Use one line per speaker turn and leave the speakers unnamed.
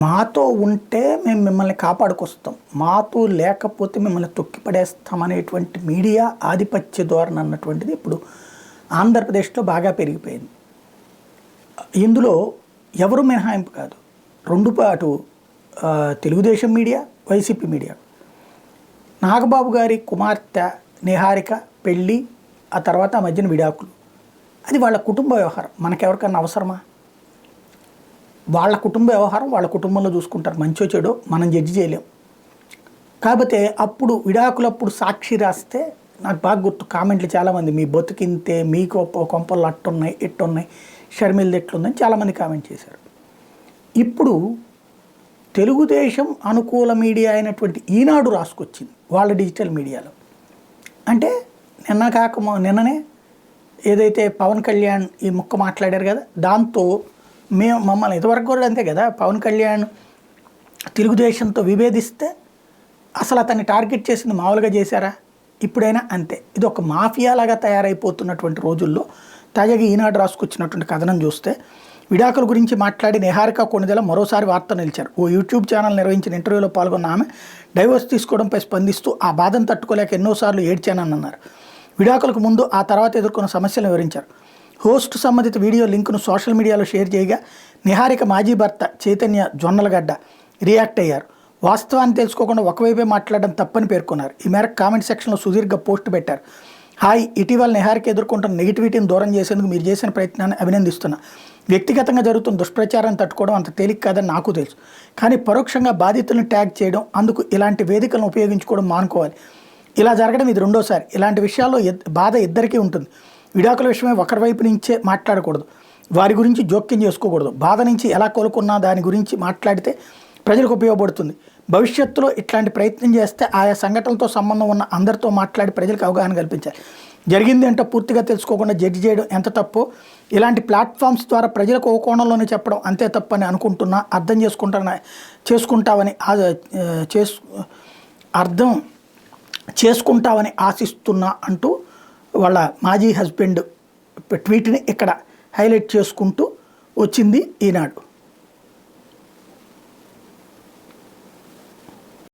మాతో ఉంటే మేము మిమ్మల్ని కాపాడుకొస్తాం, మాతో లేకపోతే మిమ్మల్ని తొక్కిపడేస్తామనేటువంటి మీడియా ఆధిపత్య ధోరణి అన్నటువంటిది ఇప్పుడు ఆంధ్రప్రదేశ్లో బాగా పెరిగిపోయింది. ఇందులో ఎవరు మినహాయింపు కాదు. రెండు పాటు Telugu Desam media, YCP media. Nagababu గారి కుమార్తె నిహారిక పెళ్ళి, ఆ తర్వాత ఆ మధ్యన విడాకులు, అది వాళ్ళ కుటుంబ వ్యవహారం. మనకెవరికన్నా అవసరమా? వాళ్ళ కుటుంబ వ్యవహారం వాళ్ళ కుటుంబంలో చూసుకుంటారు, మంచో చెడో మనం జడ్జి చేయలేం. కాకపోతే అప్పుడు విడాకులప్పుడు సాక్షి రాస్తే నాకు బాగా గుర్తు, కామెంట్లు చాలామంది, మీ బతుకింతే, మీకు కొంపలు అట్టున్నాయి ఎట్టున్నాయి, షర్మిలది ఎట్లుందని చాలామంది కామెంట్ చేశారు. ఇప్పుడు తెలుగుదేశం అనుకూల మీడియా అయినటువంటి ఈనాడు రాసుకొచ్చింది వాళ్ళ డిజిటల్ మీడియాలో. అంటే నిన్ననే ఏదైతే పవన్ కళ్యాణ్ ఈ ముక్క మాట్లాడారు కదా, దాంతో మమ్మల్ని ఇంతవరకు కూడా అంతే కదా, పవన్ కళ్యాణ్ తెలుగుదేశంతో విభేదిస్తే అసలు అతన్ని టార్గెట్ చేసింది మామూలుగా చేశారా? ఇప్పుడైనా అంతే. ఇది ఒక మాఫియాలాగా తయారైపోతున్నటువంటి రోజుల్లో తాజాగా ఈనాడు రాసుకొచ్చినటువంటి కథనం చూస్తే, విడాకుల గురించి మాట్లాడి నిహారిక కొణిదెల మరోసారి వార్త నిలిచారు. ఓ యూట్యూబ్ ఛానల్ నిర్వహించిన ఇంటర్వ్యూలో పాల్గొన్న ఆమె డైవర్స్ తీసుకోవడంపై స్పందిస్తూ ఆ బాధను తట్టుకోలేక ఎన్నోసార్లు ఏడ్చానని అన్నారు. విడాకులకు ముందు ఆ తర్వాత ఎదుర్కొన్న సమస్యలను వివరించారు. హోస్ట్ సంబంధిత వీడియో లింకును సోషల్ మీడియాలో షేర్ చేయగా నిహారిక మాజీ భర్త చైతన్య జొన్నలగడ్డ రియాక్ట్ అయ్యారు. వాస్తవాన్ని తెలుసుకోకుండా ఒకవైపే మాట్లాడడం తప్పని పేర్కొన్నారు. ఈ మేరకు కామెంట్ సెక్షన్లో సుదీర్ఘ పోస్ట్ పెట్టారు. హాయ్, ఇటీవల నిహారిక ఎదుర్కొంటున్న నెగిటివిటీని దూరం చేసేందుకు మీరు చేసిన ప్రయత్నాన్ని అభినందిస్తున్నా. వ్యక్తిగతంగా జరుగుతున్న దుష్ప్రచారాన్ని తట్టుకోవడం అంత తేలిక కాదని నాకు తెలుసు, కానీ పరోక్షంగా బాధితులను ట్యాగ్ చేయడం, అందుకు ఇలాంటి వేదికలను ఉపయోగించుకోవడం మానుకోవాలి. ఇలా జరగడం ఇది రెండోసారి. ఇలాంటి విషయాల్లో బాధ ఇద్దరికీ ఉంటుంది. విడాకుల విషయమే ఒకరి వైపు నుంచే మాట్లాడకూడదు, వారి గురించి జోక్యం చేసుకోకూడదు. బాధ నుంచి ఎలా కోలుకున్నా దాని గురించి మాట్లాడితే ప్రజలకు ఉపయోగపడుతుంది. భవిష్యత్తులో ఇట్లాంటి ప్రయత్నం చేస్తే ఆయా సంఘటనలతో సంబంధం ఉన్న అందరితో మాట్లాడి ప్రజలకు అవగాహన కల్పించాలి. జరిగింది అంటే పూర్తిగా తెలుసుకోకుండా జడ్జి చేయడం ఎంత తప్పో ఇలాంటి ప్లాట్ఫామ్స్ ద్వారా ప్రజలకు ఓ కోణంలోనే చెప్పడం అంతే తప్పని అనుకుంటున్నా, అర్థం చేసుకుంటావని ఆశిస్తున్నా అంటూ వాళ్ళ మాజీ హస్బెండ్ ట్వీట్ని ఇక్కడ హైలైట్ చేసుకుంటూ వచ్చింది ఈనాడు.